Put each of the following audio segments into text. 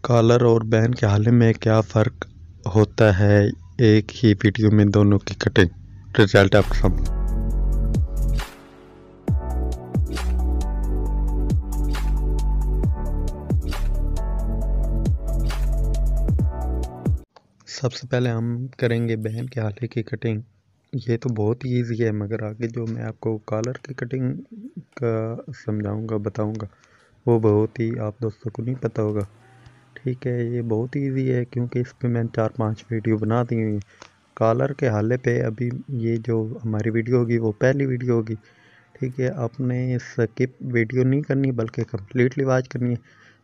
Collar और ban के हाल में क्या फ़र्क होता है एक ही वीडियो में दोनों की कटिंग। रिजल्ट आपके सामने। सबसे पहले हम करेंगे बैन के हाल की कटिंग। ये तो बहुत ही ईजी है, मगर आगे जो मैं आपको कॉलर की कटिंग का समझाऊंगा बताऊंगा वो बहुत ही आप दोस्तों को नहीं पता होगा। ठीक है, ये बहुत ईजी है क्योंकि इस पे मैंने 4-5 वीडियो बना दी हुई हैं। कॉलर के हाले पे अभी ये जो हमारी वीडियो होगी वो पहली वीडियो होगी। ठीक है, आपने स्किप वीडियो नहीं करनी बल्कि कम्प्लीटली वॉच करनी है,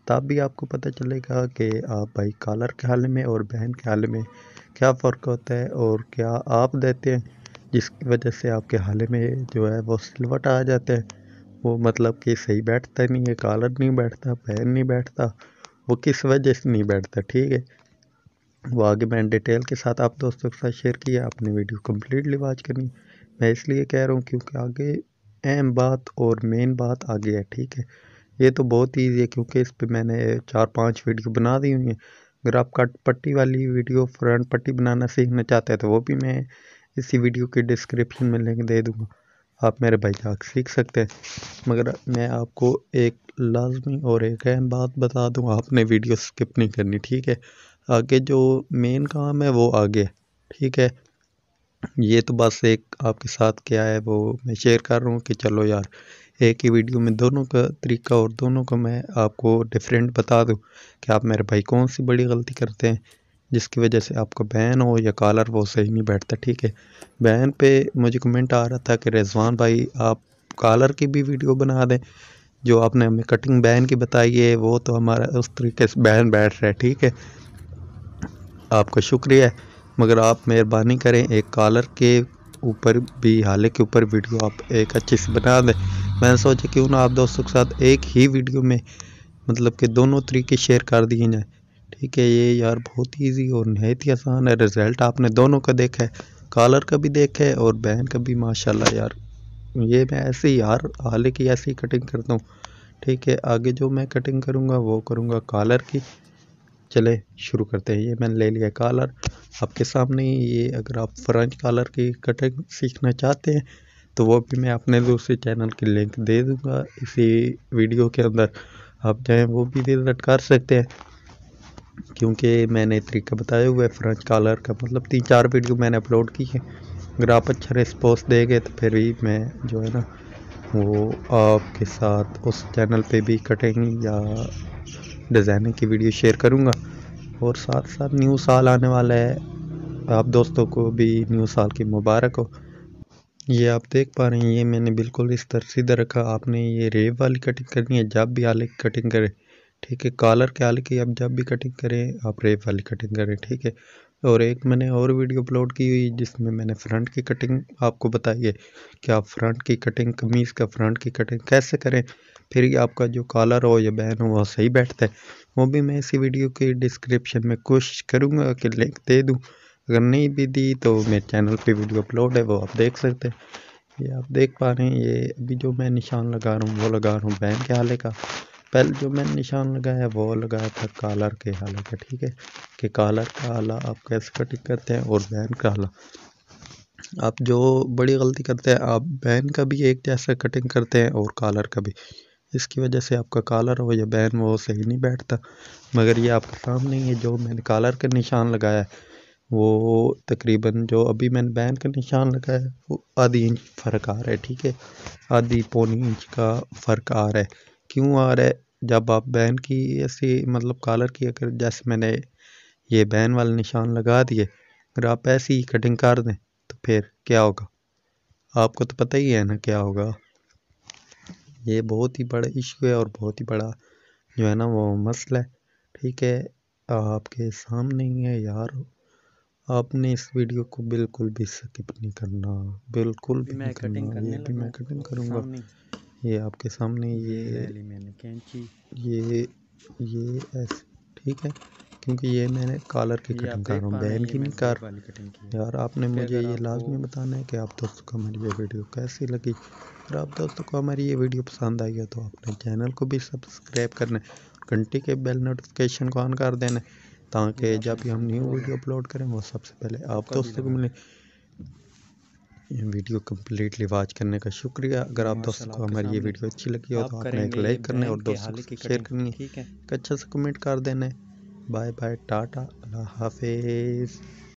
तब भी आपको पता चलेगा कि आप भाई कॉलर के हाले में और बैन के हाले में क्या फ़र्क होता है और क्या आप देते हैं जिसकी वजह से आपके हाले में जो है वो सिलवट आ जाता है। वो मतलब कि सही बैठता नहीं है, कॉलर नहीं बैठता, बैन नहीं बैठता, वो किस वजह से नहीं बैठता। ठीक है, वो आगे मैंने डिटेल के साथ आप दोस्तों के साथ शेयर किया। आपने वीडियो कम्प्लीटली वॉच करनी। मैं इसलिए कह रहा हूँ क्योंकि आगे अहम बात और मेन बात आगे है। ठीक है, ये तो बहुत ईजी है क्योंकि इस पे मैंने 4-5 वीडियो बना दी हुई हैं। अगर आप कट पट्टी वाली वीडियो फ्रंट पट्टी बनाना सीखना चाहते हैं तो वो भी मैं इसी वीडियो के डिस्क्रिप्शन में लिंक दे दूँगा, आप मेरे भाई जाकर सीख सकते हैं। मगर मैं आपको एक लाजमी और एक अहम बात बता दूँ, आपने वीडियो स्किप नहीं करनी। ठीक है, आगे जो मेन काम है वो आगे है। ठीक है, ये तो बस एक आपके साथ क्या है वो मैं शेयर कर रहा हूँ कि चलो यार एक ही वीडियो में दोनों का तरीका और दोनों को मैं आपको डिफरेंट बता दूँ कि आप मेरे भाई कौन सी बड़ी गलती करते हैं जिसकी वजह से आपका बैन हो या कॉलर वो सही नहीं बैठता। ठीक है, बैन पे मुझे कमेंट आ रहा था कि रिजवान भाई आप कॉलर की भी वीडियो बना दें, जो आपने हमें कटिंग बैन की बताई है वो तो हमारा उस तरीके से बैन बैठ रहा है। ठीक है, आपका शुक्रिया है, मगर आप मेहरबानी करें एक कॉलर के ऊपर भी हाले के ऊपर वीडियो आप एक अच्छी सी बना दें। मैंने सोचा क्यों ना आप दोस्तों के साथ एक ही वीडियो में मतलब कि दोनों तरीके शेयर कर दिए जाए। ठीक है, ये यार बहुत ईजी और नहायत ही आसान है। रिज़ल्ट आपने दोनों का देखा है, कॉलर का भी देखा है और बैन का भी। माशाल्लाह यार, ये मैं ऐसे ही यार हाले की ऐसी कटिंग करता हूँ। ठीक है, आगे जो मैं कटिंग करूँगा वो करूँगा कॉलर की। चले शुरू करते हैं। ये मैंने ले लिया कॉलर आपके सामने ही। ये अगर आप फ्रेंच कॉलर की कटिंग सीखना चाहते हैं तो वो भी मैं अपने दूसरे चैनल की लिंक दे दूंगा इसी वीडियो के अंदर, आप चाहें वो भी विजिट कर सकते हैं क्योंकि मैंने तरीका बताया हुआ है फ्रेंच कॉलर का। मतलब 3-4 वीडियो मैंने अपलोड की है। अगर आप अच्छा रिस्पॉन्स देंगे तो फिर भी मैं जो है ना वो आपके साथ उस चैनल पे भी कटिंग या डिज़ाइनिंग की वीडियो शेयर करूँगा। और साथ साथ न्यू साल आने वाला है, आप दोस्तों को भी न्यू साल की मुबारक हो। ये आप देख पा रहे हैं, ये मैंने बिल्कुल इस तरह सीधा रखा। आपने ये रेव वाली कटिंग करनी है जब भी आले की कटिंग करें। ठीक है, कॉलर के आले की आप जब भी कटिंग करें आप रेव वाली कटिंग करें। ठीक है, और एक मैंने और वीडियो अपलोड की हुई जिसमें मैंने फ्रंट की कटिंग आपको बताई है कि आप फ्रंट की कटिंग कमीज़ का फ्रंट की कटिंग कैसे करें, फिर ये आपका जो कॉलर हो या बैन हो वो सही बैठता है। वो भी मैं इसी वीडियो के डिस्क्रिप्शन में कोशिश करूँगा कि लिंक दे दूँ। अगर नहीं भी दी तो मेरे चैनल पे वीडियो अपलोड है वो आप देख सकते हैं। ये आप देख पा रहे हैं, ये अभी जो मैं निशान लगा रहा हूँ वो लगा रहा हूँ बैन के हाले का। पहले जो मैंने निशान लगाया वो लगाया था कॉलर के हाले का। ठीक है, कि कॉलर का हाला आप कैसे कटिंग करते हैं और बैन का हाला। आप जो बड़ी गलती करते हैं आप बैन का भी एक जैसा कटिंग करते हैं और कॉलर का भी। इसकी वजह से आपका कॉलर हो या बैन वो सही नहीं बैठता। मगर ये आपके सामने ही है, जो मैंने कॉलर का निशान लगाया है वो तकरीबन जो अभी मैंने बैन का निशान लगाया है वो आधी इंच फ़र्क आ रहा है। ठीक है, आधी पौनी इंच का फ़र्क आ रहा है। क्यों आ रहा है? जब आप बैन की ऐसी मतलब कॉलर की अगर जैसे मैंने ये बैन वाले निशान लगा दिए, अगर आप ऐसी ही कटिंग कर दें तो फिर क्या होगा आपको तो पता ही है ना क्या होगा। ये बहुत ही बड़ा इशू है और बहुत ही बड़ा जो है ना वो मसला है। ठीक है, आपके सामने ही है यार, आपने इस वीडियो को बिल्कुल भी स्किप नहीं करना, बिल्कुल भी नहीं करना। ये भी मैं कटिंग करूँगा, ये आपके सामने ये मैंने कैंची ये ऐसे। ठीक है, क्योंकि ये मैंने कॉलर की कटिंग कर रहा हूँ, बैन की नहीं कर। यार आपने मुझे ये लाजमी बताना है कि आप दोस्तों को हमारी ये वीडियो कैसी लगी। अगर आप दोस्तों को हमारी ये वीडियो पसंद आई है तो अपने चैनल को भी सब्सक्राइब करना है, घंटी के बेल नोटिफिकेशन को ऑन कर देना ताकि जब भी हम न्यू वीडियो अपलोड करें वो सबसे पहले आप दोस्तों को मिले। ये वीडियो कम्प्लीटली वॉच करने का शुक्रिया। अगर आप दोस्तों को हमारी ये वीडियो अच्छी लगी हो तो आपने एक लाइक करना है और दोस्तों को शेयर करनी है, एक अच्छा सा कमेंट कर देना है। बाय बाय, टाटा, अल्लाह हाफिज़।